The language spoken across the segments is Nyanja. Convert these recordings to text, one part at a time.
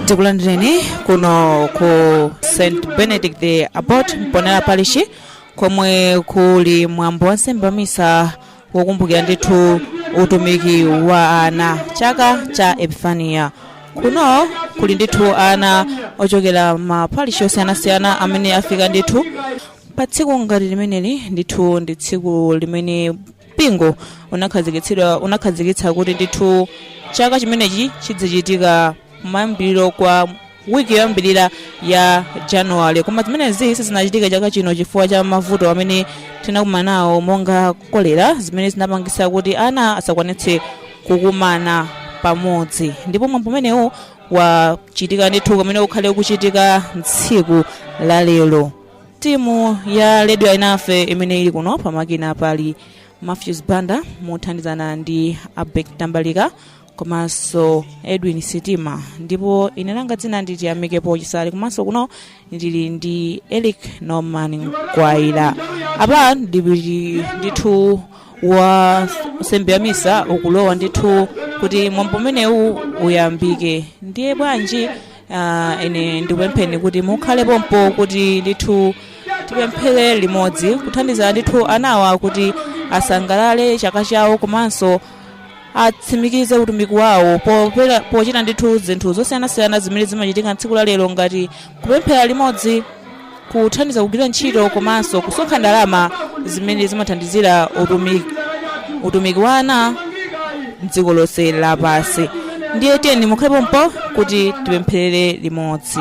tikulandireni kuno ku St Benedict the Abbot Mponera Parish komwe kuli mwambo wa nsembe ya misa wokumbukira ndithu utumiki wa ana chaka cha Epifania. Kuno kuli ndithu ana ochokera ma parish osiyanasiyana amene afika ndithu pa tsiku ngati limeneli. Ndithu ndi tsiku limene mpingo unakhazikitsa kuti ndithu chaka chimenechi chidzichitika mayambiriro kwa wiki yoyambirira ya January, koma zimenezi sizinachitika chaka chino chifukwa cha mavuto amene tinakumana nawo monga kolera, zimene zinapangisa kuti ana asakwanitse kukumana pamodzi. Ndipo mwambo umenewu wachitika ndithu kumene ukhale kuchitika tsiku la lero. Timu ya Radio Inafe imene ili kuno pamakina pali Matthews Banda mothandizana ndi Abek Tambalika komanso Edwin Sitima, ndipo ine langa dzina nditi Amikepo Chisali, komanso kuno ndili ndi Eric Norman Kwaila. Apa ndithu wa nsembe ya misa ukulowa ndithu kuti mwambo umenewu uyambike. Ndiye bwanji ine ndikupempheni kuti mukhale pompo kuti ndithu tipemphere limodzi kuthandiza ndithu anawa kuti asangalale chaka chawo komanso atsimikize utumiki wawo pochita ndithu zinthu zosiyanasiyana zimene zimachitika tsiku la lero, ngati kupemphera limodzi, kuthandiza kugwira ntchito komanso kusonkha ndalama zimene zimathandizira utumiki wa ana m'dziko lonse lapansi. Ndiye tiyeni mukhale pompo kuti tipempherere limodzi.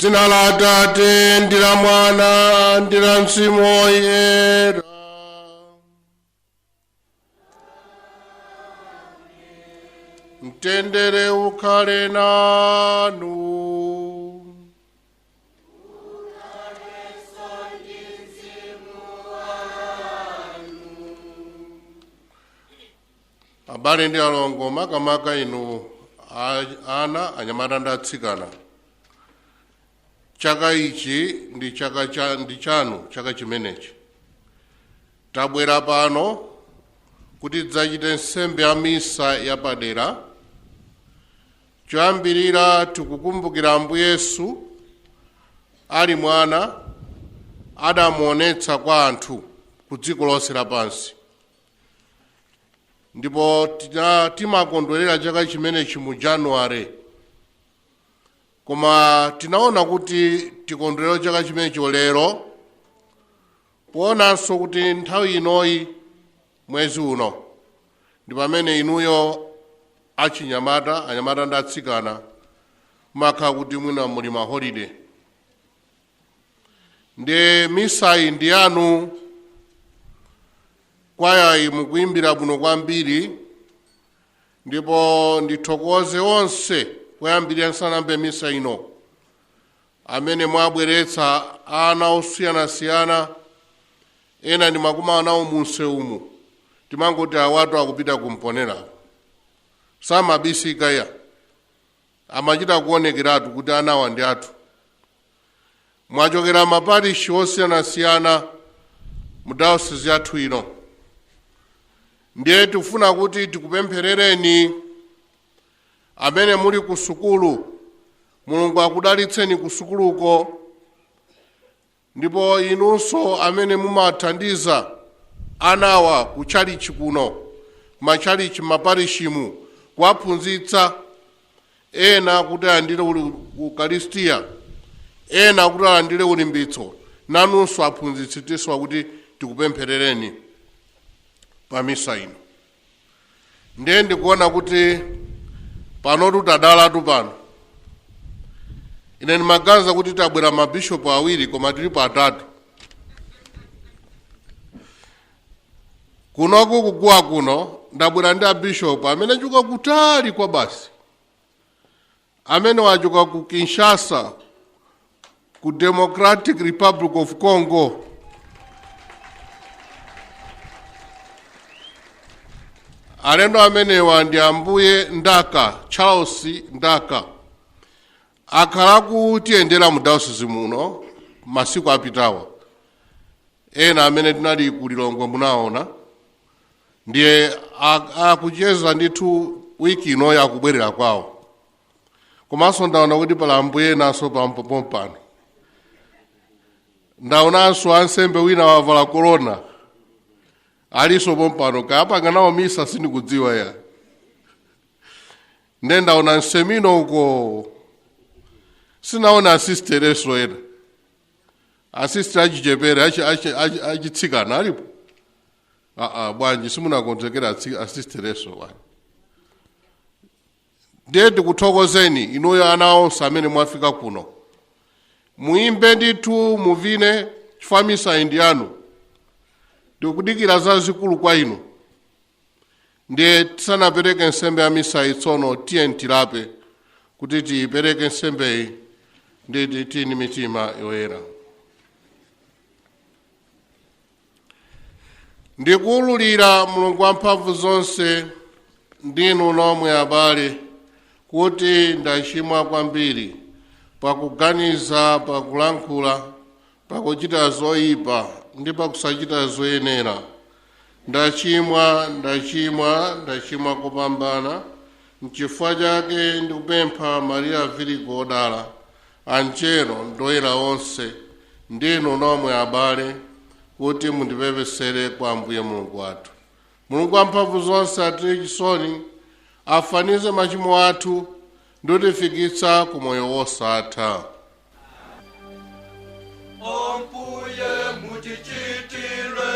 Dzina la Atate ndi la Mwana ndi la Mzimu Woyera. Mtendere ukhale nanu. Abale ndi alongo, makamaka inu ana anyamata ndi atsikana. Chaka ichi ndi chanu, chaka chimenechi. Tabwera pano kuti tidzachite nsembe ya misa yapadera. Choyambirira tikukumbukira Ambuye Yesu ali mwana adamuonetsa kwa anthu ku dziko lonse lapansi. Ndipo timakondwerera chaka chimenechi mu Januware. Koma tinaona kuti tikondwerera chaka chimenechi lero, poonanso kuti nthawi inoyi mwezi uno ndi pamene inuyo anyamata ndi atsikana makhala kuti mwina muli ma holiday. Ndi misa iyi ndi yanu, kwayayi mukuimbira bwino kwambiri, ndipo ndithokoze onse kuyambirira nsanambe misa ino amene mwabweretsa ana osiyanasiyana. Ena ndi makumi anawo munsewumu, timangoti awatu akupita kumponera, samabisika ya amachita kuonekeratu kuti anawa ndi athu. Mwachokera maparishi osiyanasiyana mu dayosisi yathu ino. Ndiye tifuna kuti tikupempherereni amene muli ku sukulu, Mulungu akudalitseni ku sukuluko. Ndipo inunso amene mumathandiza anawa ku chalichi kuno, machalichi maparishimu, kuwaphunzitsa. Ena kuti alandire ukaristiya, ena kuti alandire ulimbitso, nanunso aphunzitsitsidwe kuti tikupempherereni pa misa ino. Ndiye ndikuona kuti pano tutadalatu pano. Ine ndimaganiza kuti tabwera mabishopu awiri koma tilipo atatu. Kunoku kuguwa kuno ndabwera ndi abishopu amene achoka kutali kwa basi, amene wachoka ku Kinshasa, ku Democratic Republic of Congo. Alendo amenewa ndi Ambuye Ndaka, Charles Ndaka. Akhala kutiyendera mu dayosisi muno masiku apitawa. Ena amene tinali ku Lilongwe munaona. Ndiye akucheza ndithu wiki ino yakubwerera kwawo. Komanso ndaona kuti pala Ambuye naso pano. Ndaonanso ansembe wina wavala corona aliso pompano, kapanga nawo misa sindikudziwa ya. Ndiye ndaona nsemino uko, sinaona asistereso ena. Asiste achichepere achitsikana alipo. Bwanji simunakonzekera asistereso wani. Ndiye tikuthokozeni inuyo ana onse amene mwafika kuno. Muimbe ndithu, muvine, chifukwa misa indi yanu. Tikudikira zazikulu kwa inu. Ndiye tisanapereke nsembe ya misa itsono tiye tilape kuti tipereke nsembe iyi ndi tini mitima yoyera. Ndikuululira Mulungu wamphamvu zonse ndinu nomwe abale kuti ndachimwa kwambiri pakuganiza, pakulankhula, pakuchita zoyipa ndi pakusachita zoyenera. Ndachimwa kupambana. N'chifukwa chake ndikupempha Maria Virigo odala, angelo ndi oyera onse, ndinu nomwe abale, kuti mundipepesere kwa Ambuye Mulungu wathu. Mulungu wamphamvu zonse atire chisoni, afanize machimo athu ndi kutifikitsa ku moyo wosatha. Ambuye mutichitire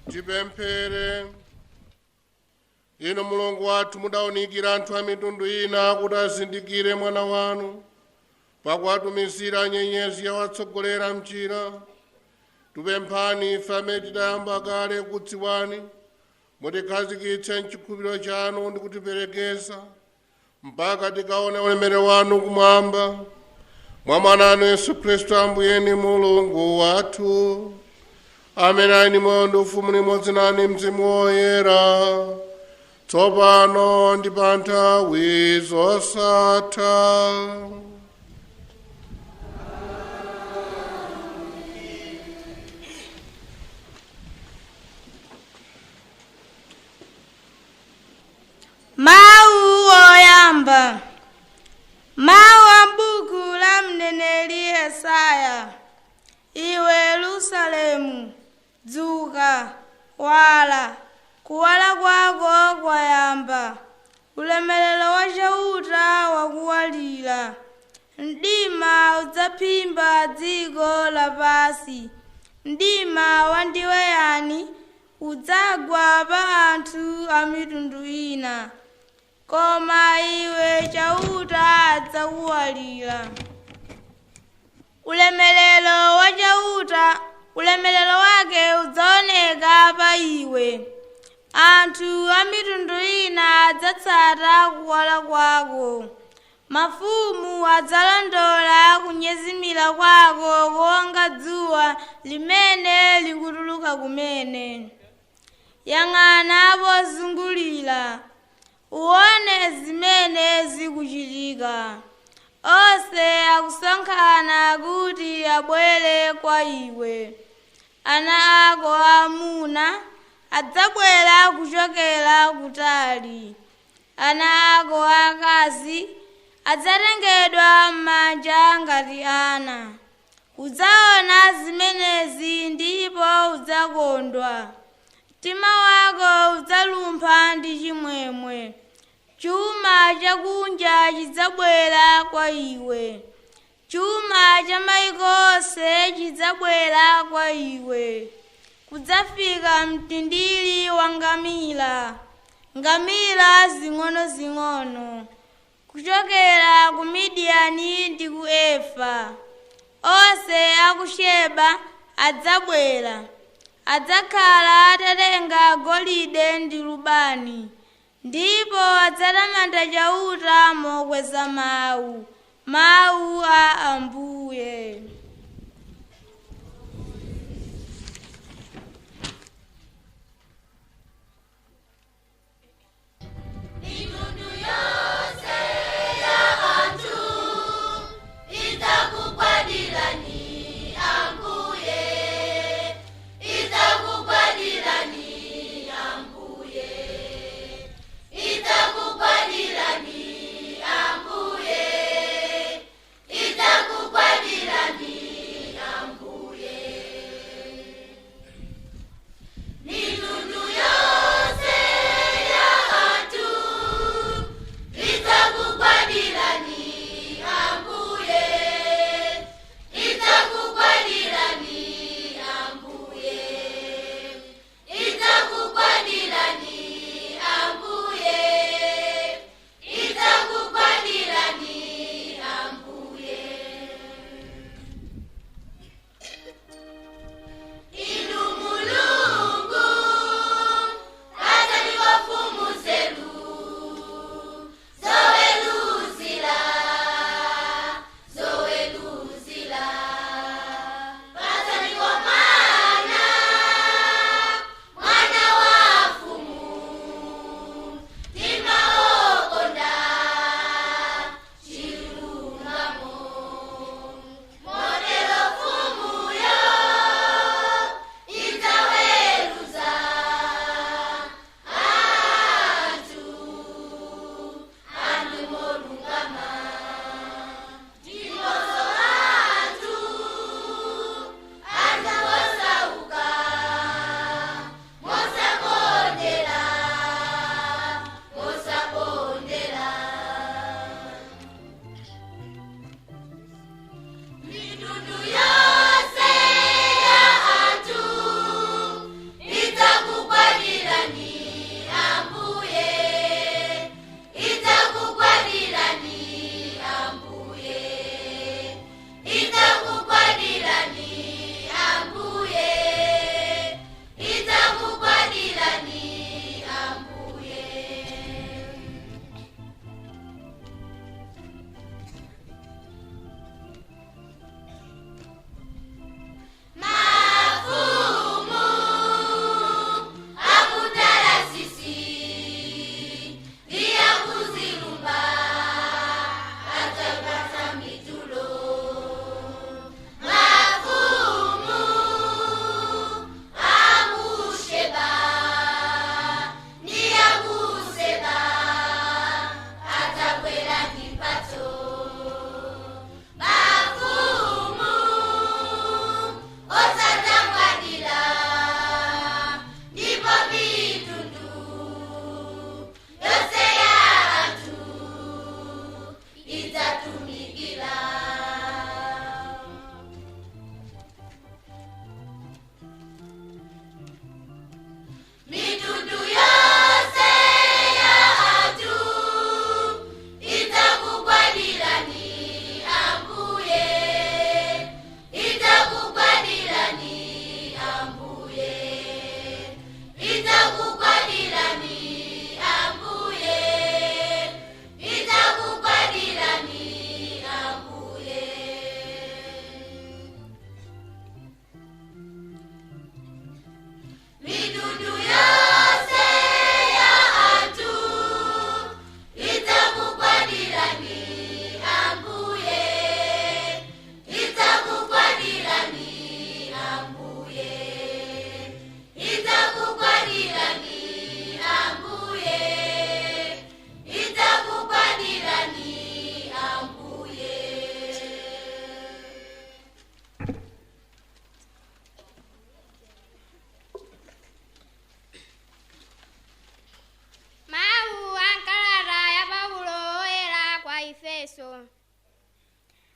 Tipemphere. Inu Mulungu wathu mudawunikira anthu a mitundu ina kuti azindikire mwana wanu pakuwatumizira nyenyezi yawatsogolera mchira. Tupemphani ife amene tidayamba kale kudziwani, mutikhazikitse mchikhulupiriro chanu ndi kutiperekeza mpaka tikaone ulemerero wanu kumwamba, mwa mwana wanu Yesu Khristu Ambuye ndi Mulungu wathu, amene ali ndi moyo ndi ufumu limodzi nanu Mzimu Woyera, tsopano ndi pa nthawi zosatha. Mawu oyamba. Mawu a m'buku la mneneri Yesaya. Iwe Yerusalemu, dzuka, wala, kuwala kwako kwayamba, ulemerero wa chauta wakuwalira. Mdima udzaphimba dziko lapansi, mdima wandiweyani udzagwa pa anthu a mitundu ina, koma iwe chauta adzakuwalira. Ulemerero wa chauta, ulemerero wake udzaoneka pa iwe. Anthu a mitundu ina adzatsata kuwala kwako. Mafumu adzalondola kunyezimira kwako konga dzuwa limene likutuluka kumene. Yang'ana pozungulira, uone zimene zikuchitika. Onse akusonkhana kuti abwere kwa iwe. Ana ako aamuna adzabwera kuchokera kutali. Ana ako akazi adzatengedwa m'manja ngati ana. Udzaona zimenezi ndipo udzakondwa. Mtima wako udzalumpha ndi chimwemwe. Chuma chakunja chidzabwera kwa iwe. Chuma cha mayiko onse chidzabwera kwa iwe. Kudzafika mtindiri wa ngamira, ngamira zing'ono-zing'ono, kuchokera ku Midiyani ndi ku Efa. Onse aku Sheba adzabwera. Adzakhala atatenga golide ndi lubani, ndipo adzatamanda chauta mokweza mawu, mawu a Ambuye. Itakupadirani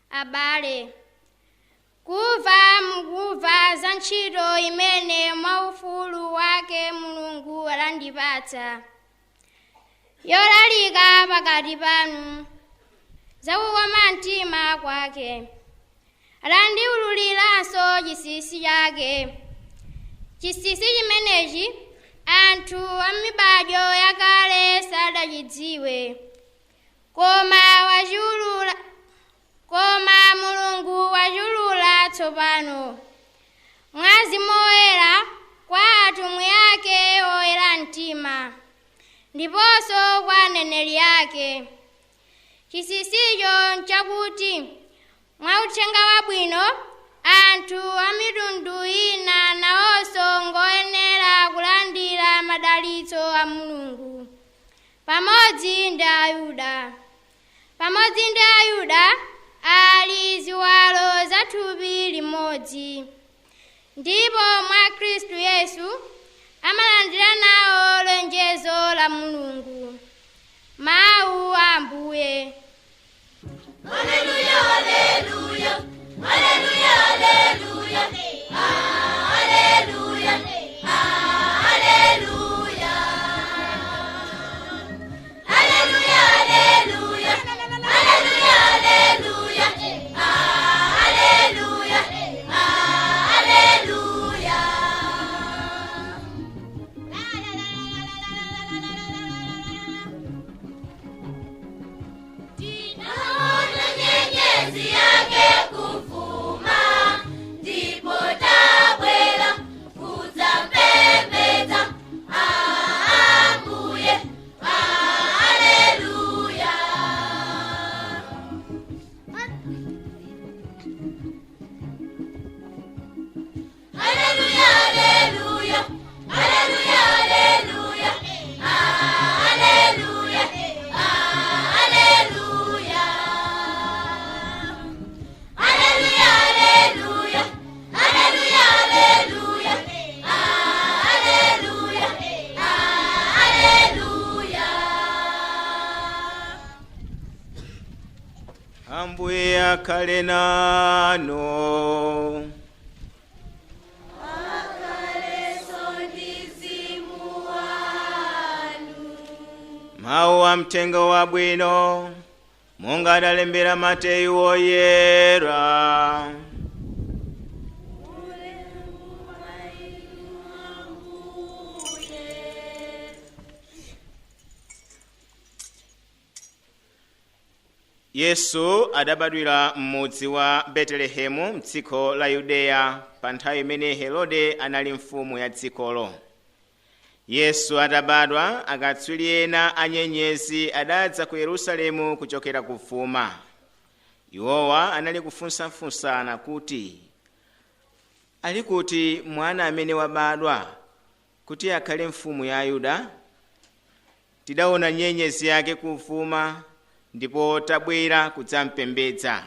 Abale, kuva mukuva za ntchito imene mwaufulu wake Mulungu alandipatsa yolalika pakati panu za kukoma mtima kwake. Alandiwululiranso chinsinsi chake. Chinsinsi chimenechi anthu a mibadwo yakale sadachidziwe, koma Mulungu wachulula tsopano mwa Mzimu Woyera kwa atumwi ake oyera mtima ndiponso kwa aneneri ake. Chinsinsicho nchakuti mwa uthenga wabwino anthu a mitundu ina nawonso ngoyenera kulandira madalitso a Mulungu pamodzi ndi Ayuda ali ziwalo za thupi limodzi, ndipo mwa Khristu Yesu amalandira nawo lonjezo la Mulungu. Mawu a Ambuye. Haleluya, haleluya, haleluya, haleluya, haleluya, haleluya, haleluya, haleluya, haleluya, haleluya, Ambuye akhale nanu. Mawu a mthenga wabwino monga adalembera Mateyu woyera. Yesu adabadwira m'mudzi wa Betelehemu m'dziko la Yudeya pa nthawi imene Herode anali mfumu ya dzikolo. Yesu atabadwa, akatswiri ena anyenyezi adadza ku Yerusalemu kuchokera kufuma. Iwowa anali kufunsafunsana kuti, ali kuti mwana amene wabadwa kuti akhale mfumu ya Ayuda? Tidaona nyenyezi yake kufuma ndipo tabwera kudzampembedza.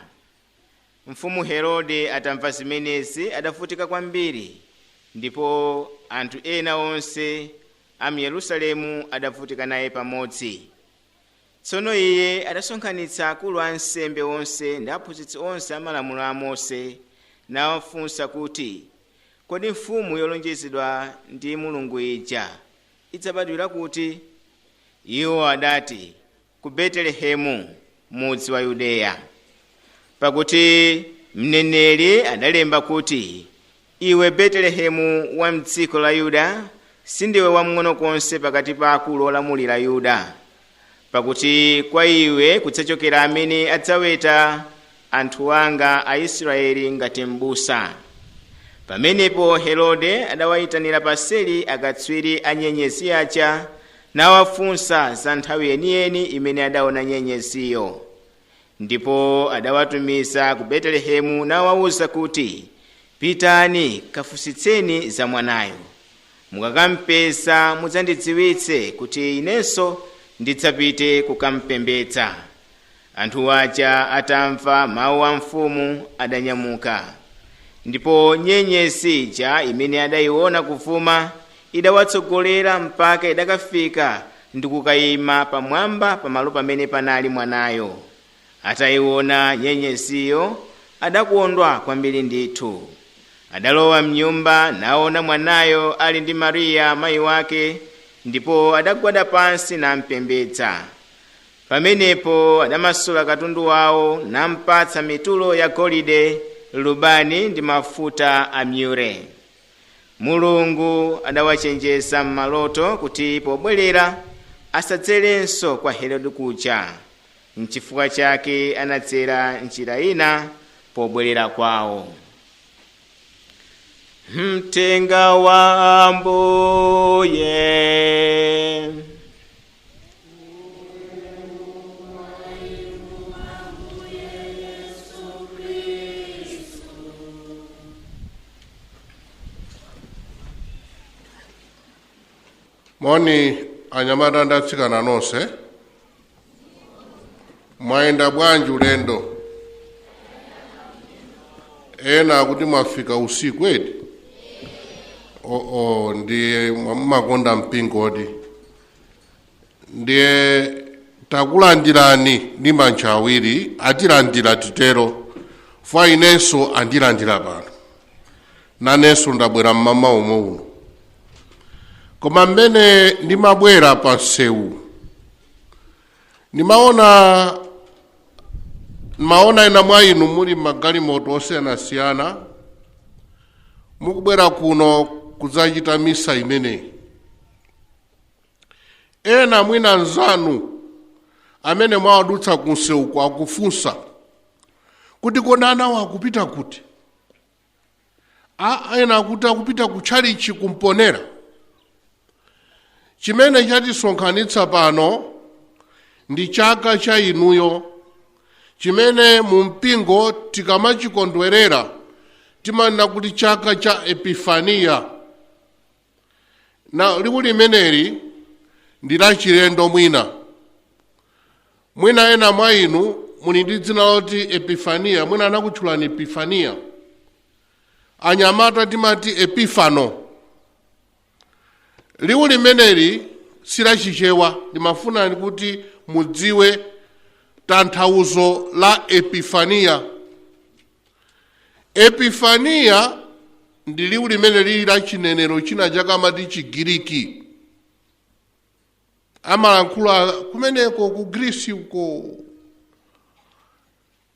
Mfumu Herode atamva zimenezi adavutika kwambiri, ndipo anthu ena onse a mu Yerusalemu adavutika naye pamodzi. Tsono iye adasonkhanitsa akulu a ansembe onse ndi aphunzitsi onse a malamulo a Mose nawafunsa kuti, kodi mfumu yolonjezedwa ndi Mulungu ija idzabadwira kuti? Iwo adati, ku Betelehemu, mudzi wa Yudeya, pakuti mneneri adalemba kuti, iwe betelehemu wa mdziko la yuda sindiwe wamng'ono konse pakati pa akulu olamulira yuda, pakuti kwa iwe kudzachokera amene adzaweta anthu anga aisraeli ngati m'busa. Pamenepo Herode adawayitanira paseli akatswiri a nyenyezi aja nawafunsa za nthawi yeniyeni imene adaona nyenyeziyo. Ndipo adawatumiza ku Betelehemu nawawuza kuti, pitani kafunsitseni za mwanayo, mukakampeza mudzandidziwitse kuti inenso ndidzapite kukampembedza. Anthu aja atamva mawu a mfumu adanyamuka. Ndipo nyenyezi ija imene adayiona kuvuma idawatsogolera mpaka idakafika ndi kukayima pamwamba pamalo pamene panali mwanayo. Atayiona nyenyeziyo adakondwa kwambiri ndithu. Adalowa mnyumba naona mwanayo ali ndi Mariya mayi wake, ndipo adagwada pansi nampembedza. Pamenepo adamasula katundu wawo nampatsa mitulo ya golide, lubani ndi mafuta a myure. Mulungu adawachenjeza m'maloto kuti pobwerera asadzerenso kwa Herode kuja. N'chifukwa chake anadzera njira ina pobwerera kwawo. Mtenga wa Ambuye. Moni anyamata ndatsikana nonse. Mwaenda bwanji ulendo? Ena kuti mwafika usiku edi? Ndiye makonda mpingodi. Ndiye takulandirani ndi manja awiri, atilandira titero, fa inenso andilandira pano. Nanenso ndabwera mmama omwe uno. Koma mmene ndimabwera pa nsewu, nimaona ena mwa inu muli magalimoto osiyanasiyana, mukubwera kuno kudzachita misa imeneyi. Ena mwina nzanu amene mwawadutsa ku nsewu akufunsa kuti kona anawo akupita kuti. Ena akuti akupita ku tchalichi kumponera. Chimene chatisonkhanitsa pano ndi chaka cha inuyo, chimene mu mpingo tikamachikondwerera timanena kuti chaka cha Epifania. Na liwu limeneli ndi la chilendo mwina. Mwina ena mwa inu muli ndi dzina loti Epifania, mwina anakutchulani Epifania. Anyamata timati Epifano. Liwu limeneli sila chichewa, ndimafuna kuti mudziwe tanthauzo la Epifania. Epifania ndi liwu limeneli la chinenero china chakamati Chigiriki. Amalankhula kumeneko ku Greece uko.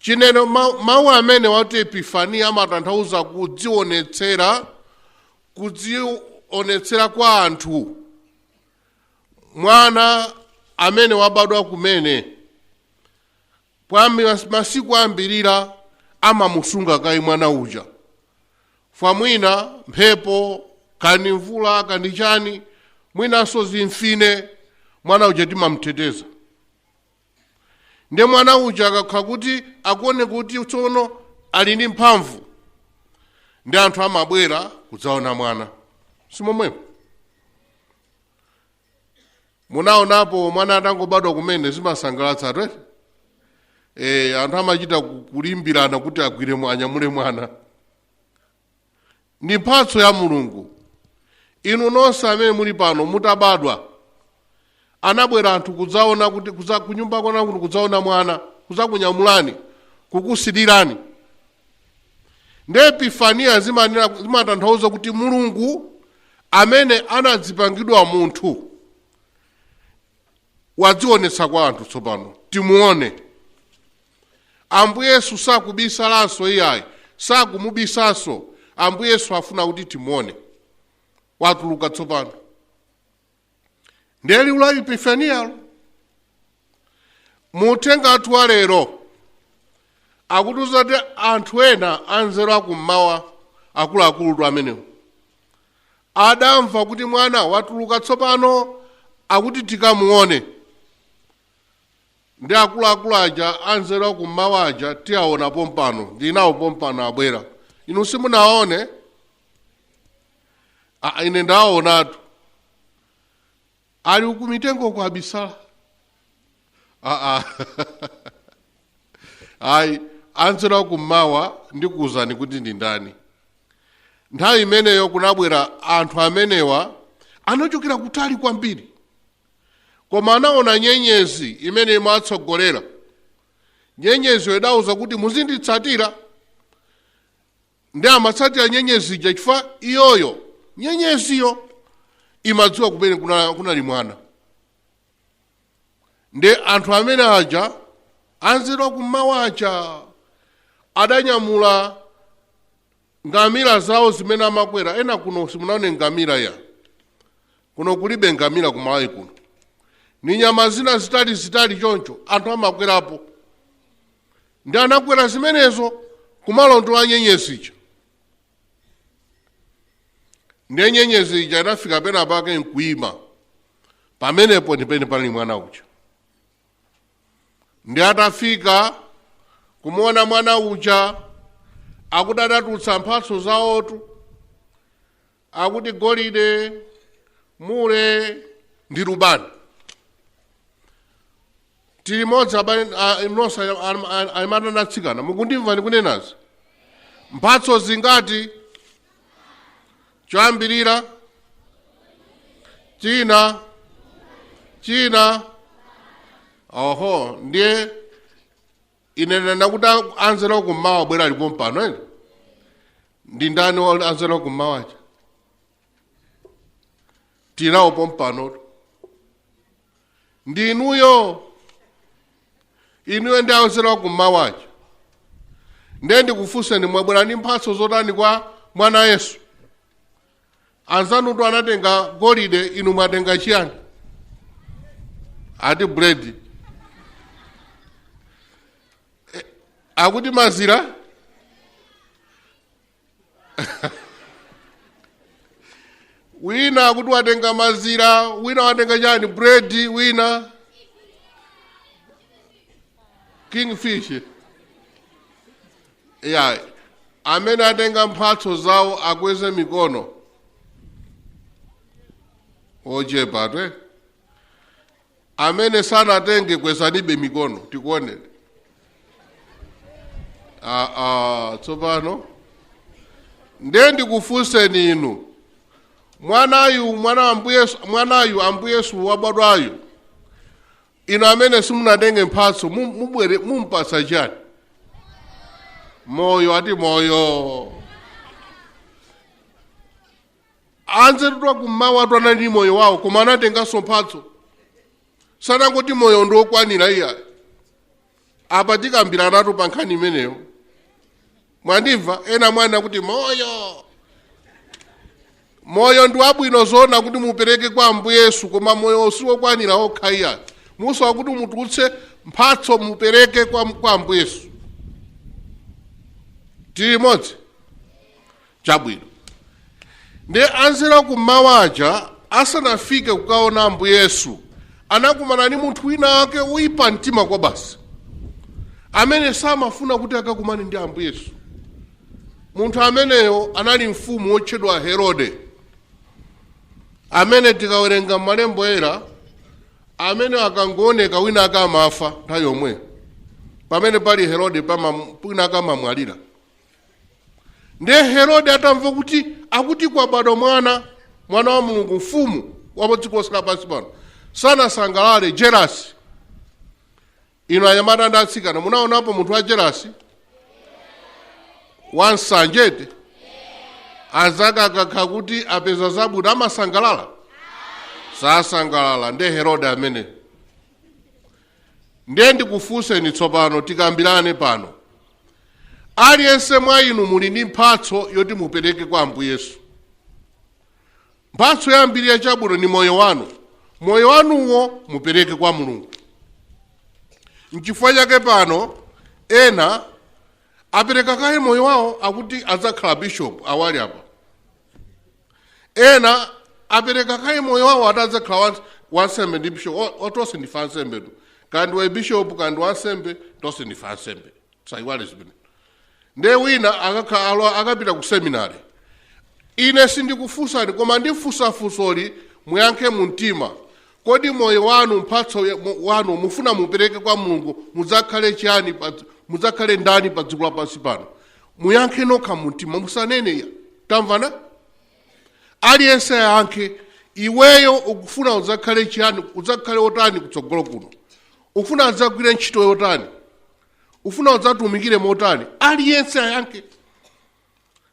Chinenero mawu amene wati Epifania amatanthauza kudzionetsera kwa anthu. Mwana amene wabadwa kumene masiku ambirira amamusunga kai mwana uja. Fa mwina mphepo, kani mvula, kani chani, mwinanso zimfine, mwana uja timamteteza. Nde mwana uja akakhala kuti akuone kuti tsono ali ndi mphamvu, ndi anthu amabwera kudzaona mwana. Simomwe munaonapo mwana atangobadwa kumene zimasangalatsa tu. Anthu amachita kulimbirana kuti agwire anyamule mwana. Ndi mphatso ya Mulungu. Inu nonse amene muli pano mutabadwa, anabwera anthu kudzaona kuti kunyumba kona kuti kudzaona mwana, kudzakunyamulani, kukusilirani. Nde Epifania zimatanthauza kuti Mulungu amene anadzipangidwa munthu wadzionetsa kwa anthu tsopano. Timuone. Ambuye Yesu sakubisalanso iyayi, sakumubisanso. Ambuye Yesu afuna kuti timuone watuluka tsopano. Ndiye liwu la Epifanialo mutenga athu wa lero akutiuza kuti anthu ena anzeru akummawa akuluakulu amenewo adamva kuti mwana watuluka tsopano akuti tikamuone. Ndi akuluakulu aja anzeru akummawa aja tiaona pompano, ndinawo pompano abwera. Inu simunaone? Ine ndaonatu. Ali kumitengo kwa Abisala. Ayi, anzeru akummawa ndikuwuzani kuti ndi ndani. Nthawi imeneyo kunabwera anthu amenewa anachokera kutali kwambiri. Koma anaona nyenyezi imene imatsogolera. Nyenyezi idawuza kuti muzinditsatira. Ndi amatsatira nyenyezi ija chifukwa iyoyo nyenyeziyo imadziwa kumene kunali mwana. Ndi anthu amene aja anzeru akummawa aja adanyamula ngamira zawo zimene amakwera. Ena kuno simunaone ngamira ya. Kuno kulibe ngamira kumalawi kuno. Ni nyama zina zitali choncho anthu amakwerapo. Ndi anakwera zimenezo kumalondola nyenyezi ija. Ndi nyenyezi ija inafika pena pake nkuima. Pamenepo ndipene pali mwana uja. Ndi atafika kumuona mwana uja akuti adatulutsa mphatso zawotu, akuti golide, mure ndi lubani. Tili modzi mnosa alimata natsikana mukundimva ndikunenazi. Mphatso zingati? Choyambirira china. Oho, ndiye inenena kuti anzeru akummawa bwera alipo mpano ene. Ndi ndani anzeru akummawa aja? Tinawo pompano. Ndi inuyo ndi anzeru akummawa aja. Ndiye ndikufunseni mwabwera ndi mphatso zotani kwa mwana Yesu? Anzanutu anatenga golide, inu mwatenga chiyani? Ati bread. Akuti mazira? Wina akuti watenga mazira, wina watenga chani? Bread, wina kingfish. Ya, amene atenga mphatso zawo akweze mikono. Ojepa twe. Amene sana atenge kwezanibe mikono tikuone. Tsopano ndiye ndikufunseni inu, mwanayu Ambuye Yesu wabadwayo, inu amene simunatenge mphatso mumpatsa chani? Moyo. Ati moyo. Anzeru akummawa atwana ndi moyo wawo koma anatenganso mphatso. Sanangoti moyo ndiokwanira iya. Apa tikambirana pa nkhani imeneyo. Mwandimva? Ena mwana kuti moyo ndi wabwino zona kuti mupereke kwa Ambuye Yesu, koma moyo siwokwanira okha iya. Musa wakuti mutulutse mphatso mupereke kwa Ambuye Yesu. Tili modzi? Chabwino. Ndi anzeru akummawa aja asanafike kukaona Ambuye Yesu, anakumana ni munthu wina wake uipa mtima kwa basi, amene samafuna kuti akakumane ndi Ambuye Yesu. Munthu ameneyo anali mfumu wotchedwa Herode, amene tikawerenga m'malembo era, amene akangooneka wina akamafa nthawi yomwe. Pamene pali Herode wina akamamwalira. Ndiye Herode atamva kuti akuti kwabadwa mwana wa Mulungu, mfumu wa dziko lonse lapansi pano, sanasangalale. Jealous. Inu anyamata ndi atsikana munaonapo munthu wa jealous? Wansanjete. Anzake akakha kuti apeza zabwino amasangalala? Sasangalala. Ndiye Herode amene. Ndiye ndikufunseni tsopano, tikambirane pano. aliyense mwa inu muli ndi mphatso yoti mupereke kwa Ambuye Yesu. Mphatso yambiri yachabwino ni moyo wanu. Moyo wanuwo mupereke kwa Mulungu. N'chifukwa chake pano ena apereka kaye moyo wawo akuti adzakhala bishop awali apa. Ena apereka kaye moyo wawo atadzakhala wansembe ndi bishop otonse ndife ansembe tu. Kandi wa bishop kandi wansembe tonse ndife ansembe. Saiwale zimene. Nde wina akapita ku seminary. Ine sindikufunsani koma ndifunsa funsoli muyankhe mu mtima. Kodi moyo wanu mphatso wanu mufuna mupereke kwa Mulungu mudzakhale chiyani, mudzakhale ndani pa dziko lapansi pano? Muyankhe nokha mu mtima musanene ya. Tamvana? Aliyense ayankhe iweyo ukufuna udzakhale chiyani, udzakhale otani kutsogolo kuno. Ufuna adzagwire ntchito yotani? Ufuna udzatumikire motani? Aliyense ayankhe.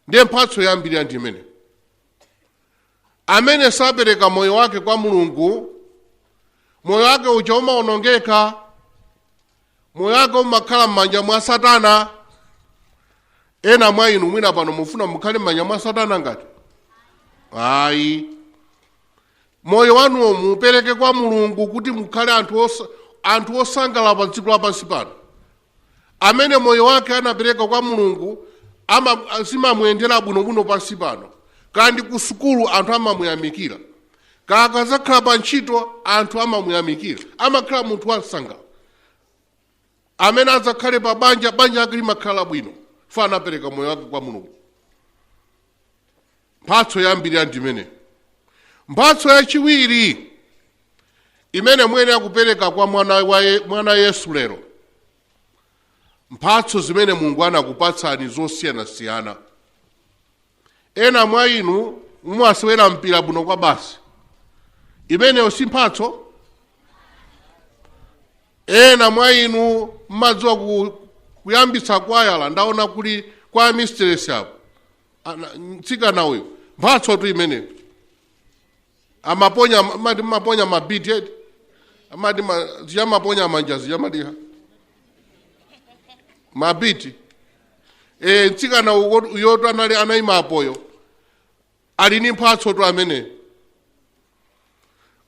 Ndiye mphatso yambiri ndimene. Amene sapereka moyo wake kwa Mulungu, moyo wake uja umaonongeka, moyo wake umakhala m'manja mwa Satana. Ena mwa inu mwina pano mufuna mukhale m'manja mwa Satana ngati? Ayi. Moyo wanuwo mupereke kwa Mulungu kuti mukhale anthu osangala pa dziko lapansi pano. Amene moyo wake anapereka kwa Mulungu zimamuyendera bwinobwino pansi pano. Kandi ku sukulu anthu amamuyamikira. Akadzakhala pa ntchito anthu amamuyamikira. Amakhala munthu wasangala. Amene adzakhale pa banja lake limakhala bwino. Fa anapereka moyo wake kwa Mulungu. Mphatso yambiri ndimene. Mphatso yachiwiri imene mwene akupereka kwa mwana Yesu lero. Mphatso zimene Mulungu anakupatsani zosiyanasiyana. Ena mwa inu mumasewera mpira bwino kwa basi. Imeneyo si mphatso. Ena mwa inu mmadziwa kuyambitsa kwayala, ndaona kuli kwa mistress apo. Tsikana uyo. Mphatso tu imeneyo. Amaponya mabiti eti. Amaponya manjazi yamadiha. Mabiti. Tsikana uyoto anayima apoyo. Ali ni mphatso tu amene.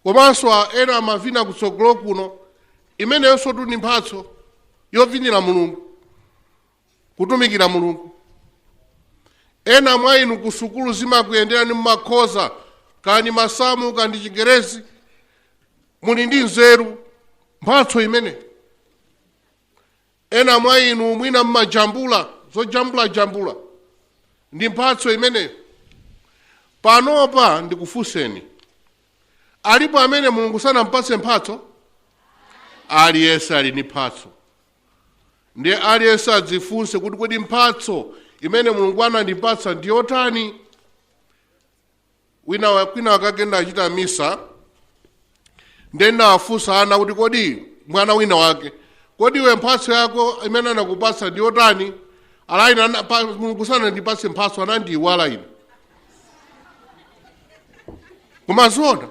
Komanso ena amavina kutsogolo kuno. Imeneyo tu ni mphatso yovinira Mulungu. Kutumikira Mulungu. Ena mwa inu ku sukulu zimakuyendera ni mmakhoza, kandi masamu kandi Chingerezi. Muli ndi nzeru. Mphatso imene. Ena mwa inu mwina mmajambula, zojambula. Ndi mphatso imene. Panopa ndikufunseni. Alipo amene Mulungu sanampatse mphatso? Aliyense ali ni mphatso. Ndiye aliyense adzifunse kuti kodi mphatso imene Mulungu anandipatsa ndi yotani? Kwina wakagenda achita misa. Ndiye afunsa ana kuti kodi mwana wina wake, kodi we mphatso yako imene anakupatsa ndi yotani? Alaina Mulungu sanandipatse mphatso anandiyiwala ine. Kumazona.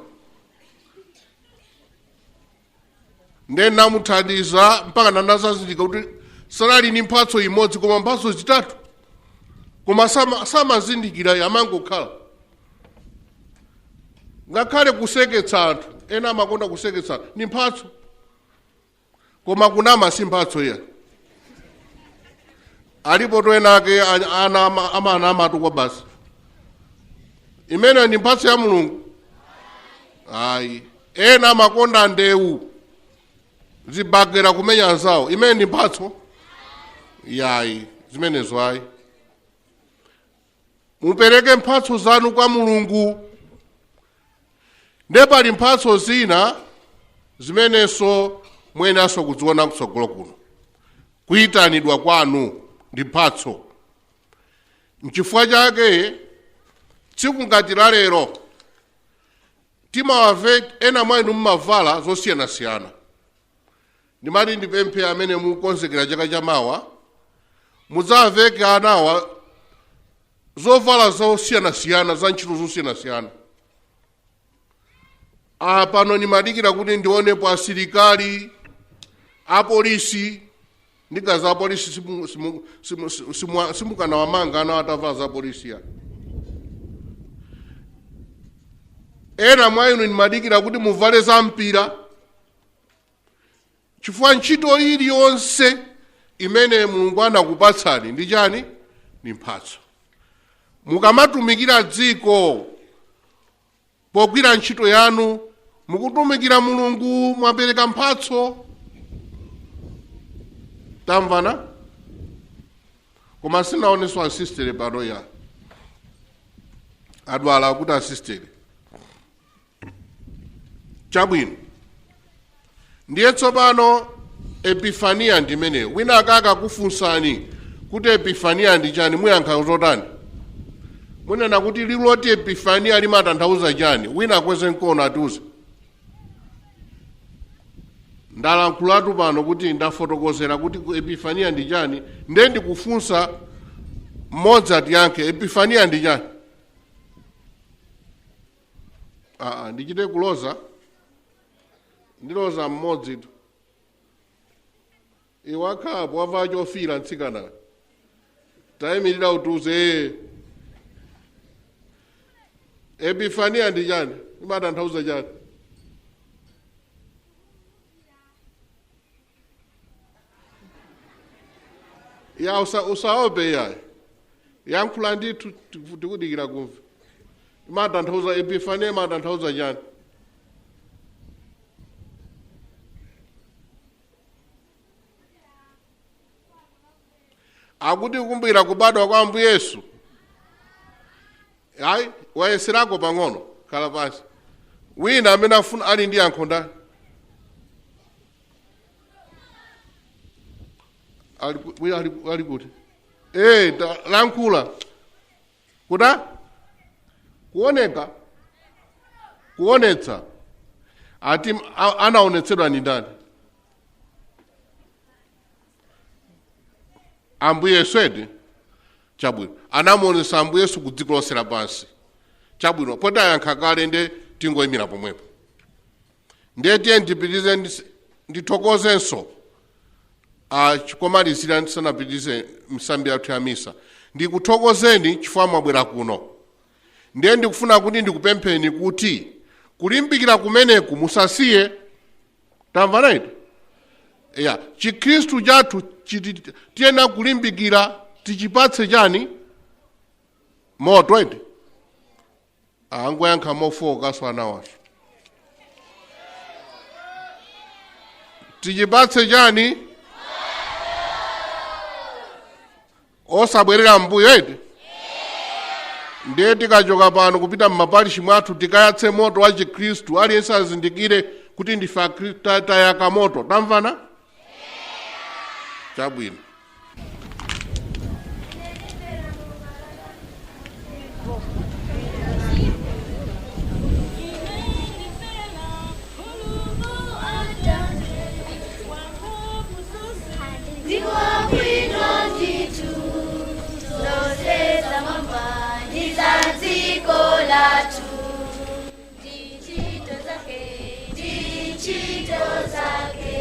Ndiye namuthandiza mpaka nanazazilika kuti sanali ni mphatso imodzi koma mphatso zitatu. Koma samazindikira yamangokhala. Ngakhale kuseketsa anthu. Ena amakonda kuseketsa. Ni mphatso. Koma kunama si mphatso ya. Alipo to enake amanama tu kwa basi. Imene ni mphatso ya Mulungu. Ayi. Ena amakonda ndewu. Zibagera kumenya anzawo. Imene ni mphatso. Yayi. Zimenezo ayi. Mupereke mphatso zanu kwa Mulungu. Ndepali mphatso zina zimeneso mwenaso kuziona kutsogolo kuno. Kuyitanidwa kwanu ndi mphatso. N'chifukwa chake tsiku ngati la lero timawave ena mwa inu mmavala zosiyanasiyana. Ndimati ndipemphe amene mukonzekera chaka chamawa mudzaveke anawa zovala zosiyanasiyana za ntchito zosiyanasiyana. Pano ndimadikira kuti ndionepo asilikali, apolisi, ndiga za polisi simukana wamanga ana atavala za polisi ya ena mwa inu ndimadikira kuti muvale za mpira chifukwa ntchito iliyonse imene Mulungu anakupatsani ndi chani? Ni mphatso. Mukamatumikira dziko pogwira ntchito yanu mukutumikira Mulungu, mwapereka mphatso. Tamvana? Koma sinaoneswa asistere pano ya adwala kuti asistere chabwino. Ndiye tsopano epifania ndimene wina akaka kufunsani kuti epifania ndi chani, muyankha zotani? Munena kuti liloti epifania limatanthauza chani? Wina akweze mkono atiuze. Ndalankhulatu pano kuti ndafotokozera kuti epifania ndi chani, ndiye ndikufunsa mmodzi atiyankhe epifania ndi chani. Ndichite kuloza? Ndiloza mmodzi tu. Iwakhapo wavala chofira mtsikana. Tayimirira utuze. Epifania ndi chani? Imatanthauza chani? Ya usaope ya. Yankhula ndithu tikudikira kumva. Imatanthauza epifania imatanthauza chani? Akuti kukumbukira kubadwa kwa Ambuye Yesu. Ayi, wayeserako pang'ono khala pansi. Wina amene afuna ali ndi yankho ndani? Ali kuti? Lankhula. Kuda? Kuoneka? Kuonetsa. Ati anaonetsedwa ni ndani? Ambuye Yesu edi? Chabwino. Anamuonesa Ambuye Yesu ku dziko lonse lapansi. Chabwino. Poti ayankha kale nde tingoyimira pomwepo. Ndiye tiye ndipitize ndithokozenso chikomalizira ndisanapitize msambi yathu ya misa. Ndikuthokozeni chifukwa mwabwera kuno. Ndiye ndikufuna kuti ndikupempheni kuti kulimbikira kumeneku musasiye. Tamvana iti? Ya, Chikhristu chathu tiyena kulimbikira tichipatse chani? Moto iti? Angoyankha mofoka swana wathu. Tichipatse chani? Osabwerera mbuyo iti? Ndiye tikachoka pano kupita mmapalishi mwathu tikayatse moto wa Chikhristu aliyense azindikire kuti ndife tayaka moto. Tamvana? Chabwino. Zake,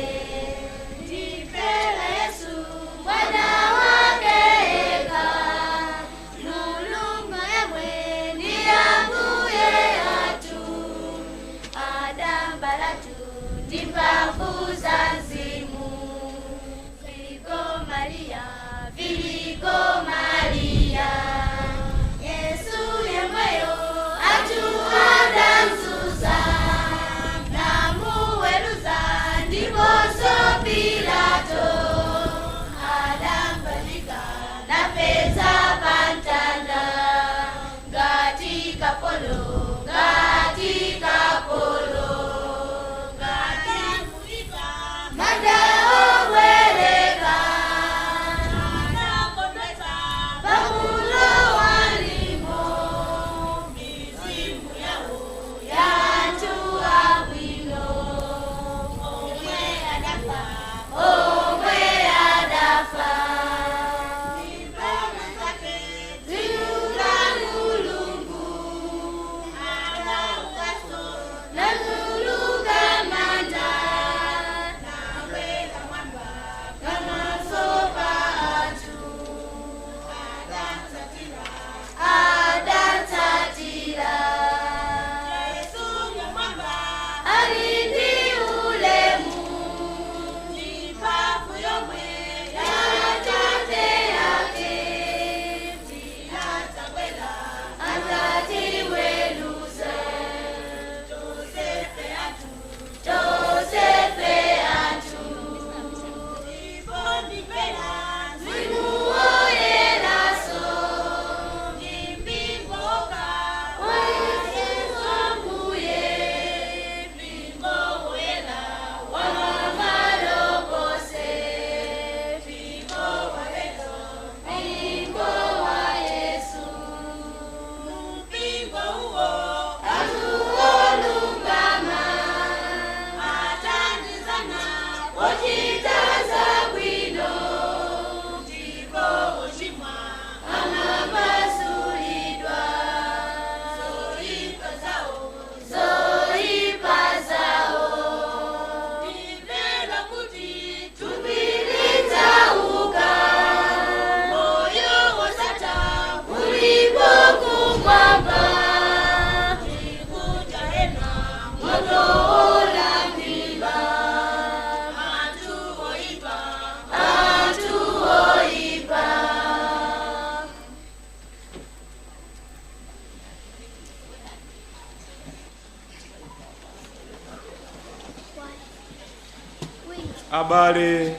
Abale,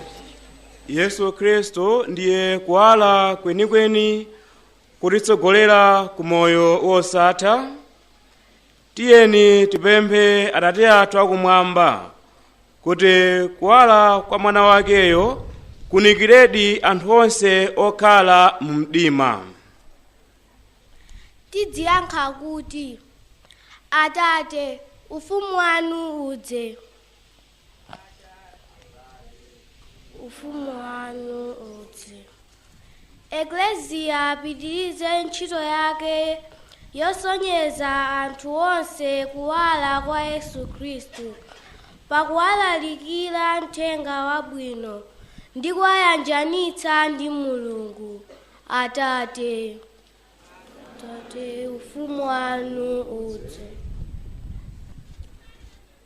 Yesu Kristo ndiye kuwala kwenikweni kutitsogolera ku moyo wosatha. Tiyeni tipemphe Atate athu akumwamba kuti kuwala kwa mwana wakeyo kunikiredi anthu onse okhala mu mdima. Tidziyankha kuti Atate, ufumu wanu udze. Ufumu wanu udze. Ekleziya apitirize ntchito yake yosonyeza anthu onse kuwala kwa Yesu Khristu, pakuwalalikira mthenga wabwino ndi kuwayanjanitsa ndi Mulungu. Atate, ufumu wanu udze.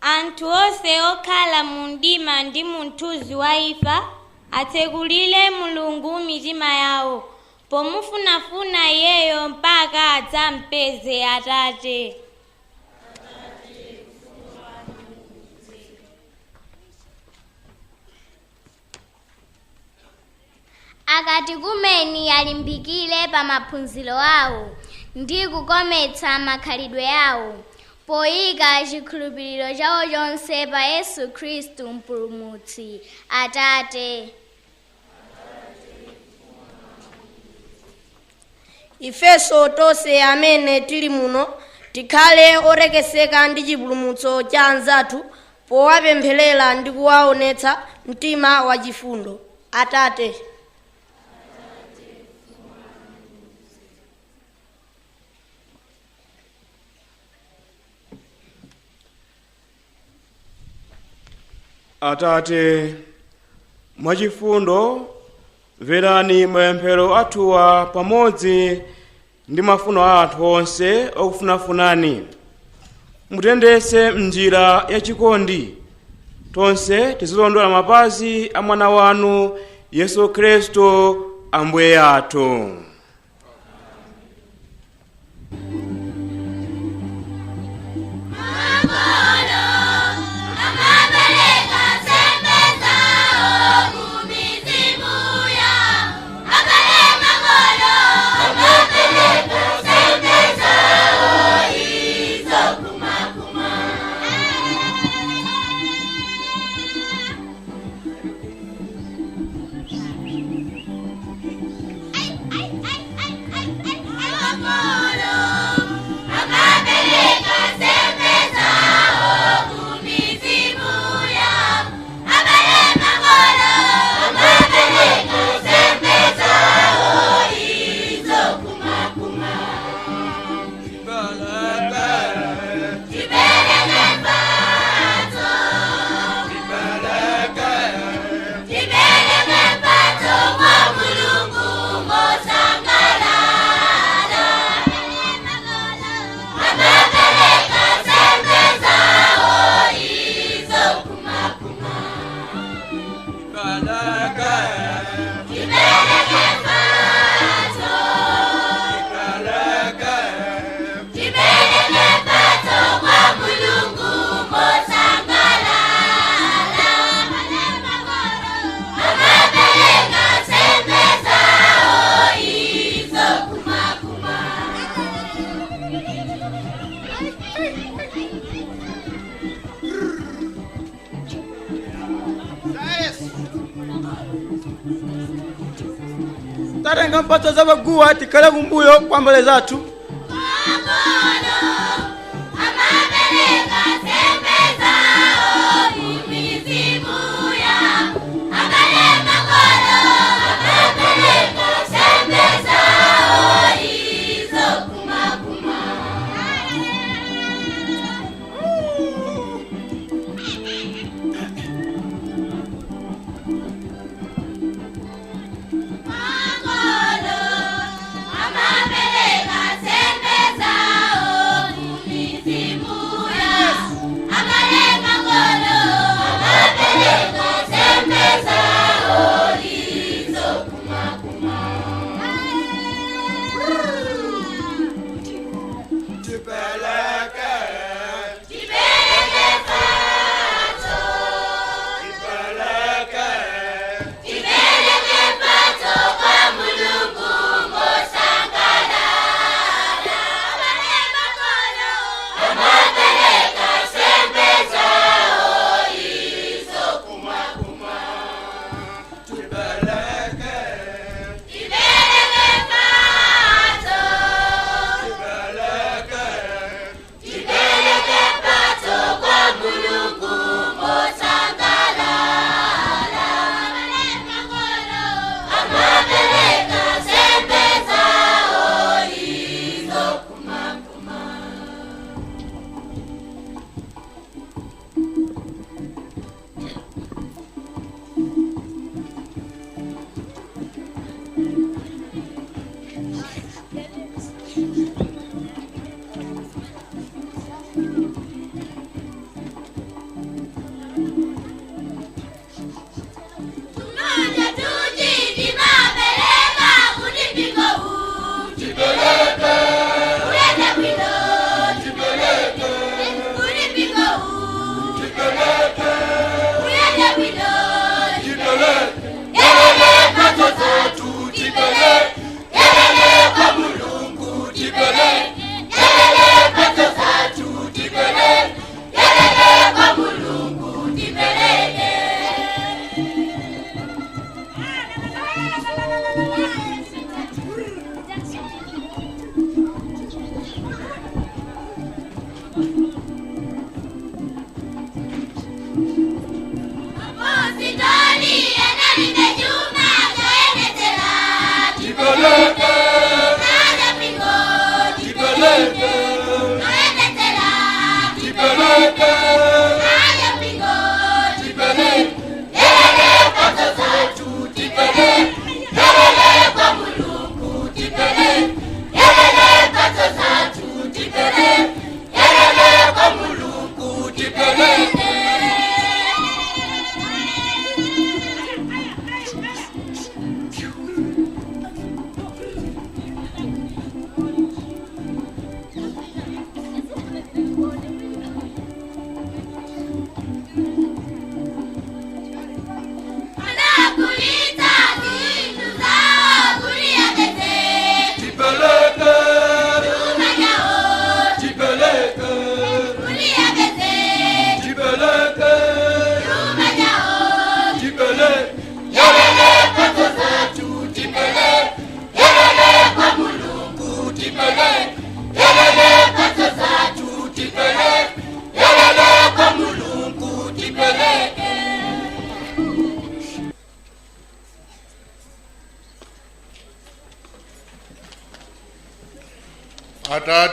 Anthu onse okhala mu mdima ndi mu mthunzi wa imfa atsekulire Mulungu mitima yawo pomufunafuna Iyeyo mpaka adzampeze. Atate, Akatikumeni alimbikire pa maphunziro awo ndi kukometsa makhalidwe awo, poyika chikhulupiriro chawo chonse pa Yesu Khristu Mpulumutsi. Atate, ifenso tonse amene tili muno tikhale orekeseka ndi chipulumutso cha anzathu powapempherera ndi kuwaonetsa mtima wachifundo. Atate, Atate, mwachifundo mverani mapemphero athuwa pamodzi ndi mafuno a anthu onse okufunafunani. Mutendetse m'njira yachikondi tonse tizilondola mapazi a mwana wanu Yesu Khristu Ambuye athu. Tatenga mphatso za paguwa tikhale kumbuyo kwa mbale zathu. Amapeleka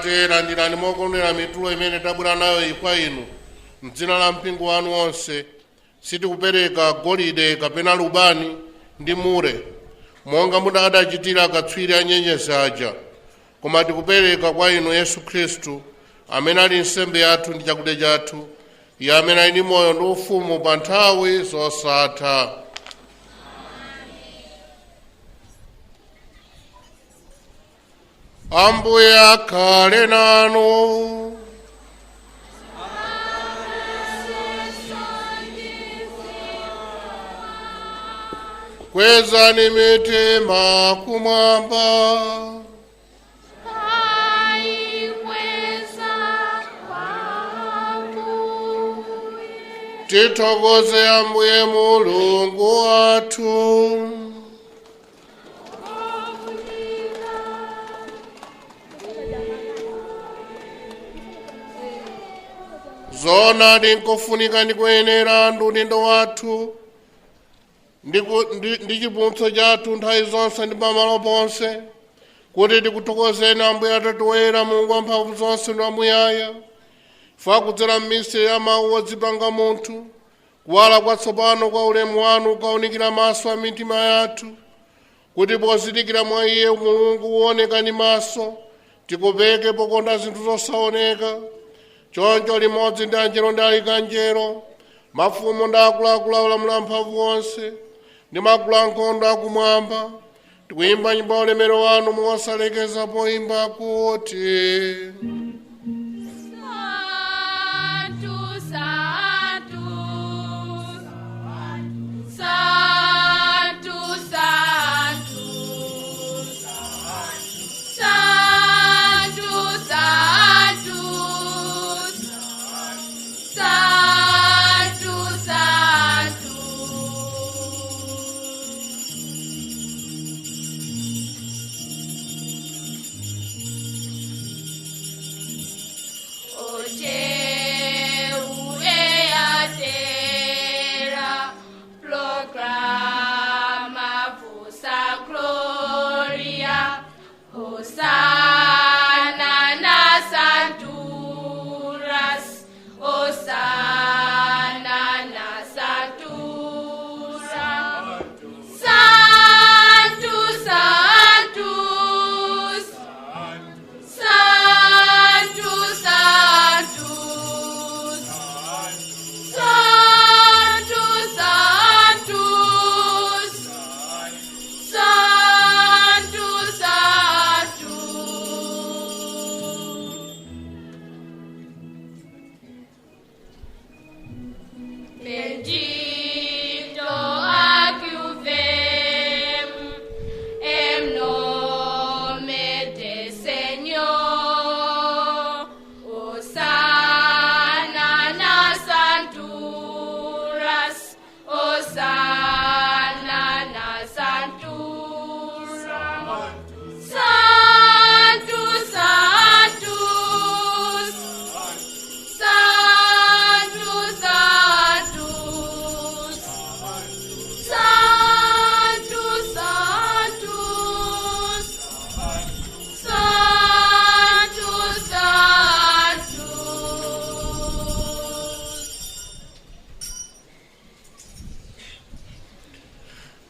Atate, landirani mokondwera mitulo imene tabwera nayo kwa inu m'dzina la mpingo wanu onse. Sitikupereka golide kapena lubani ndi mure monga mudachitira akatswiri anyenyezi aja, koma tikupereka kwa inu Yesu Khristu amene ali nsembe yathu ndi chakudya chathu, iye amene ali ndi moyo ndi ufumu pa nthawi zosatha. Ambuye akhale nanu. Kwezani mitima kumwamba. Tithokoze Ambuye Mulungu wathu. Zoonadi nkofunika ndi kuyenera udindo wathu ndi chipulumutso chathu nthawi zonse ndi pamalo ponse, kuti tikuthokozeni Ambuye Atate woyera, Mulungu wamphamvu zonse ndi wamuyaya, fa kudzera m'misteri ya mawu odzipanga munthu, kuwala kwatsopano kwa ulemu wanu ukaunikira maso a mitima yathu, kuti pozindikira mwa iye Mulungu uoneka ndi maso, tikupeke pokonda zinthu zosaoneka. Choncho limodzi ndi anjelo ndi alikanjelo, mafumu ndi akuluakulu olamula amphamvu onse ndi magulu ankhondo akumwamba, tikuyimba nyimbo ya ulemerero wanu mosalekeza poyimba kuti: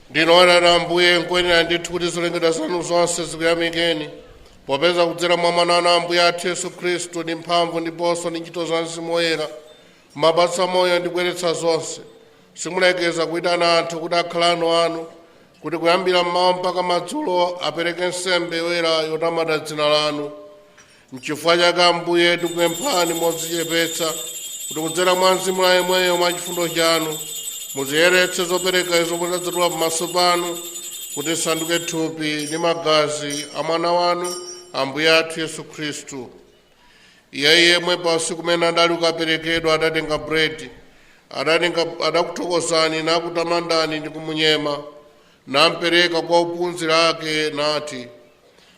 Ndinoona Ambuye nkwenera ndithu kuti zolengedwa zanu zonse zikuyamikeni, popeza kudzera mwa mwana Ambuye athu Yesu Khristu ndi mphamvu ndiponso ndi ntchito za Mzimu Woyera mumapatsa moyo ndi kuyeretsa zonse, simulekeza kuyitana anthu kuti akhalano anu, kuti kuyambira mmawa mpaka madzulo apereke nsembe yoyera yotamanda dzina lanu. N'chifukwa chake Ambuye tikupemphani modzichepetsa kuti kudzera mwa Mzimu yemweyo mwa chifundo chanu muziyeretse zopereka izo muzadzatula pamaso panu, kuti zisanduke thupi ndi magazi a mwana wanu Ambuye athu Yesu Khristu. Iye yemwe pa usiku umene adali ukaperekedwa adatenga bredi, adakuthokozani nakutamandani ndi kumunyema, nampereka kwa ophunzira ake nati: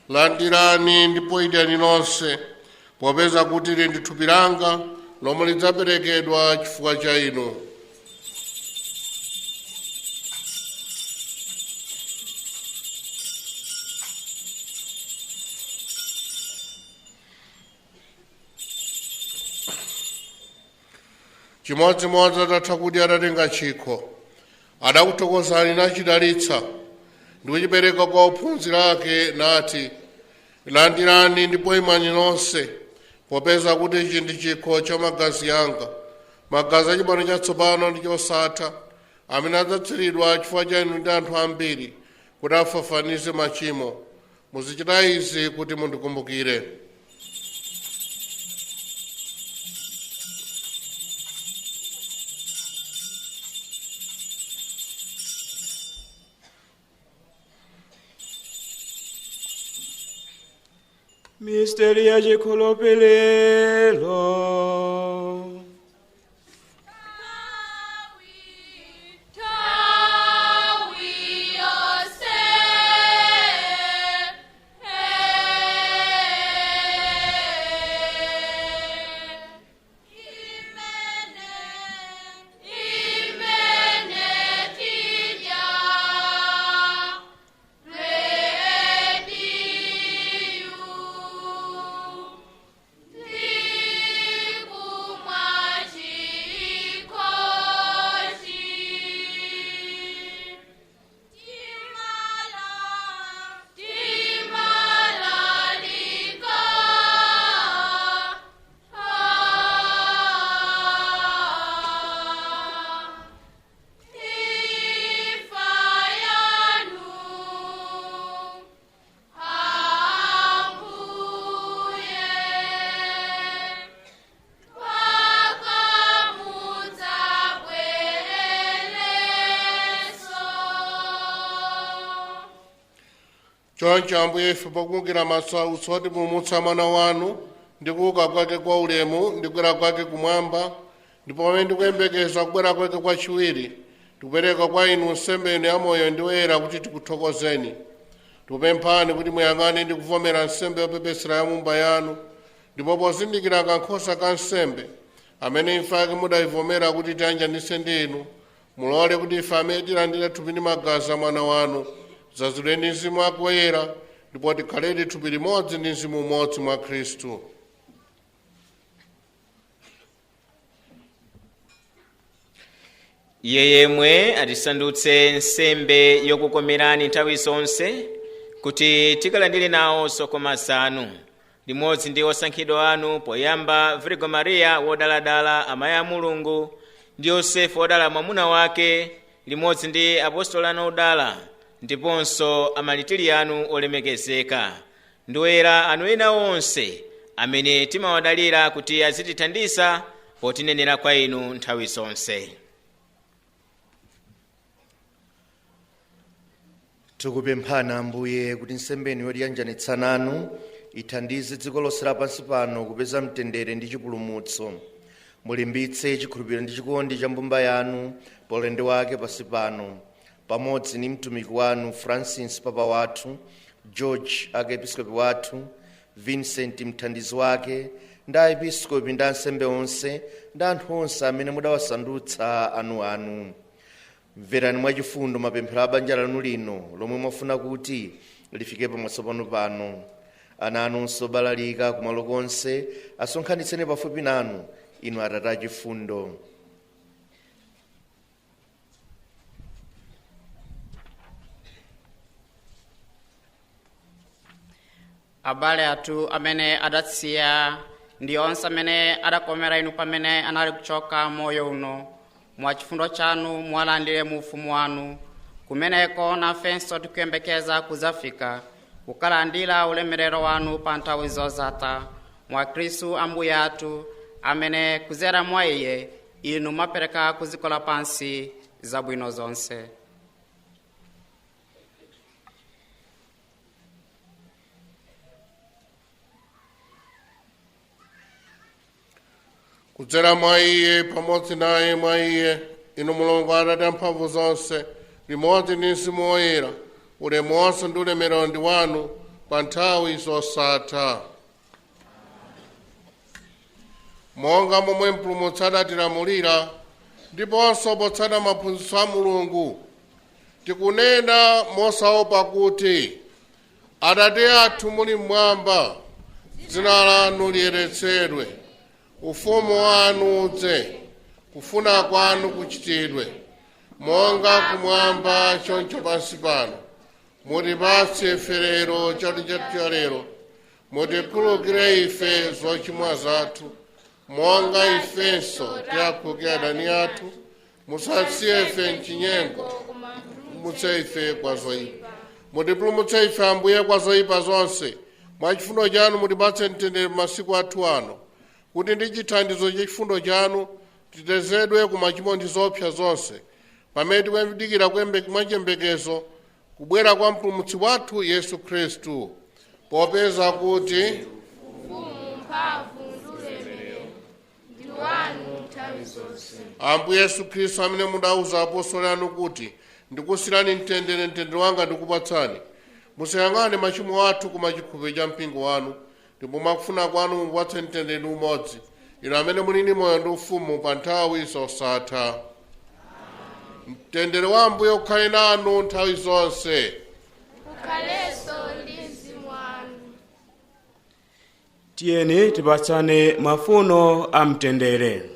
landirani ndipo idyani nonse, popeza kuti ili ndi thupi langa lomwe lidzaperekedwa chifukwa cha inu. chimodzimodzi atatha kudya adatenga chikho, adakuthokozani nachidalitsa ndi kuchipereka kwa ophunzira ake nati, landirani ndipo imwani nonse, popeza kuti ichi ndi chikho cha magazi anga, magazi a pangano chatsopano ndi chosatha, amene adzatsiridwa chifukwa cha inu ndi anthu ambiri kuti afafanize machimo. Muzichita izi kuti mundikumbukire. Misteri ya chikhulupiriro. Choncho Ambuye ife pokumbukira masautso otipulumutsa mwana wanu ndi kuuka kwake kwa ulemu ndi kukwera kwake kumwamba, ndipo pamene tikuyembekeza kubwera kwake kwachiwiri, tikupereka kwa inu nsembe ino yamoyo ndi woyera kuti tikuthokozeni. Tikupemphani kuti muyang'ane ndi kuvomera nsembe yopepesera ya mumba yanu, ndipo pozindikira kankhosa ka nsembe amene imfa yake mudayivomera kuti tiyanjanitse ndi inu, mulole kuti ife amene tilandire thupi ndi magazi a mwana wanu zazidwe ndi mzimu wake woyera, ndipo tikhaledi thupi limodzi ndi mzimu umodzi mwa Khristu. Iye yemwe atisandutse nsembe yokukomerani nthawi zonse, kuti tikalandire nawo sokoma anu, limodzi ndi osankhidwa anu, poyamba Virgo Maria wodaladala amayi a Mulungu, ndi Yosefu wodala mwamuna wake, limodzi ndi apostolo anu odala, ndiponso amalitiri anu olemekezeka, ndi oyera anu ena onse amene timawadalira kuti azitithandiza potinenera kwa inu nthawi zonse. Tikupemphana Ambuye kuti nsembeni yotiyanjanitsa nanu ithandize dziko lonse lapansi pano kupeza mtendere ndi chipulumutso. Mulimbitse chikhulupiriro ndi chikondi cha mbumba yanu polendo wake pansi pano, pamodzi ni mtumiki wanu Francis papa wathu, George archiepiscopi wathu, Vincent mthandizi wake, ndi aepiskopi ndi ansembe onse ndi anthu onse amene mudawasandutsa anu. Mverani mwachifundo mapemphero a banja lanu lino lomwe mwafuna kuti lifike pamatsopano pano. Ana anunso obalalika kumalo konse asonkhanitseni pafupi nanu, inu Atate achifundo. Abale athu amene adatsiya ndi onse amene adakomera inu pamene anali kuchoka moyo uno, mwa chifundo chanu mwalandire mu ufumu wanu, kumeneko nafenso tikuyembekeza kuzafika kukalandira ulemerero wanu pa nthawi zozata, mwa Khristu Ambuye athu, amene kudzera mwa iye inu mwapereka ku dziko lapansi zabwino zonse. Kudzera mwa iye, pamodzi naye mwa iye, inu Mulungu Atate amphamvu zonse, limodzi ndi mzimu woyera, ulemu wonse ndi ulemerero ndi wanu pa nthawi zosatha. Monga momwe mpulumutsi adatilamulira, ndiponso potsata maphunzitso a Mulungu, tikunena mosaopa kuti, Atate athu muli mmwamba, dzina lanu liyeretsedwe, ufumu wanu udze, kufuna kwanu kuchitidwe monga kumwamba choncho pansi pano. Mutipatse ife lero chakudya chathu cha lero. Mutikhululukire ife zochimwa zathu monga ifenso tiwakhululukira adani athu. Musasiye ife mchinyengo, mutipulumutse ife kwa zoyipa. Mutipulumutse ife Ambuye kwa zoyipa zonse. Mwa chifundo chanu mutipatse mtendere masiku athu ano, kuti ndi chithandizo cha chifundo chanu titetezedwe ku machimo ndi zoopsa zonse, pamene tikuyembekezera mwachiyembekezo kubwera kwa mpulumutsi wathu Yesu Khristu, popeza kuti ufumu, mphamvu ndi ulemerero ndi wanu nthawi zonse. Ambuye Yesu Khristu amene mudauza apostoli anu kuti ndikusiyirani mtendere wanga ndikupatsani, musayang'ane machimo athu koma chikhulupiriro cha mpingo wanu, ndipo mwakufuna kwanu mupatse mtendere ndi umodzi, inu amene muli ndi moyo ndi ufumu pa nthawi zosatha. Mtendere wa Ambuye ukhale nanu nthawi zonse. Ukhalenso ndi mzimu wanu. Tiyeni tipatsane mafuno a mtendere.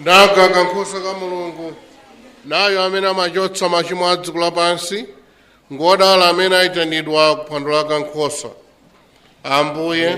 Ndaka kankhosa ka Mulungu, nayo amene amachotsa machimo a dziko lapansi, ngodala amene ayitanidwa kuphwando la kankhosa. Ambuye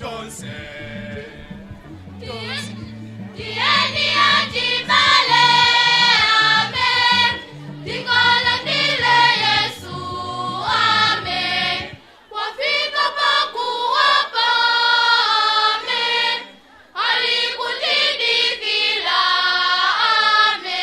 tonse. Tieni atibale, amen. Tikolandile Yesu, amen. Wafika pakuwapa, amen. Alikutidikila, amen.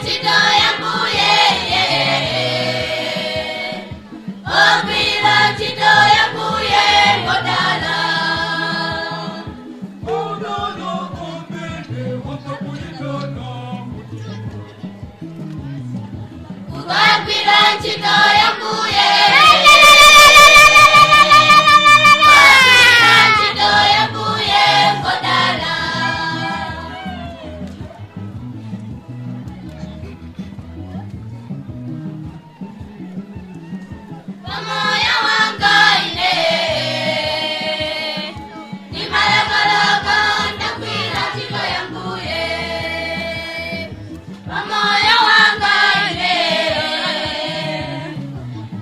ntchito ya Mbuye. Ogwira ntchito ya Mbuye ngodala. Ogwira ntchito ya Mbuye. Ogwira ntchito ya Mbuye ngodala. Pamoyo wanga ine ni malakalaka ndagwira ntchito ya Mbuye. Pamoyo wanga ine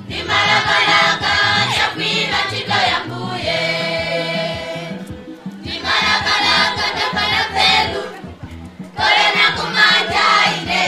ni malakalaka ndagwira ntchito ya Mbuye. Ni malakalaka ndakhala pelu kole nakumanja ine.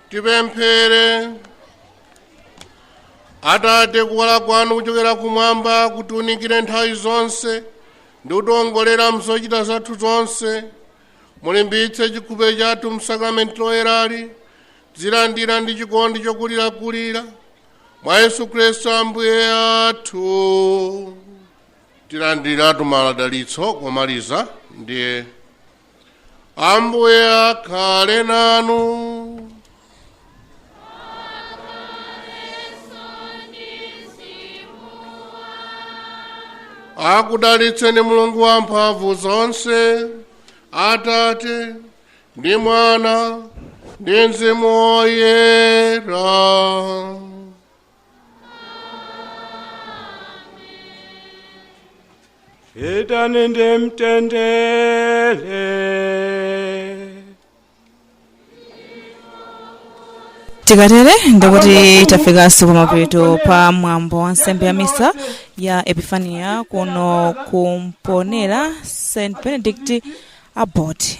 Tipemphere. Atate kuwala kwanu kuchokera kumwamba kutiunikire nthawi zonse ndi kutiongolera mzochita zathu zonse. Mulimbitse chikhulupiriro chathu msakramenti loyerali, zilandira ndi chikondi chokulirakulira mwa Yesu Khristu Ambuye athu. tilandiratu maladalitso komaliza ndiye Ambuye akhale nanu. Akudalitseni Mulungu wamphamvu zonse, Atate ndi Mwana ndi Mzimu Woyera. Pitani ndi mtendere. Tikatere ndikuti tafikanso pamapeto pa mwambo wa nsembe ya misa ya Epifania kuno kumponera St. Benedict Abbot.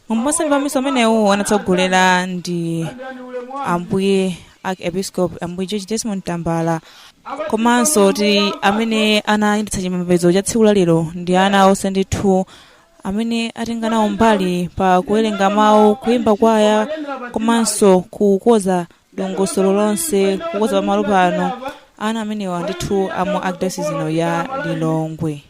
Mwambo wa nsembe ya misa umenewu anatsogolera ndi Ambuye Archiepiscopi Ambuye George Desmond Tambala, komanso ti amene anayendetsa chipembedzo cha tsiku lalero ndi ana onse ndithu amene atenganawo mbali pa kuwerenga mawu, kuimba kwaya, komanso kukoza dongosolo lonse, kukoza pamalo pano. Ana amenewa ndithu amu archdiocese ya Lilongwe.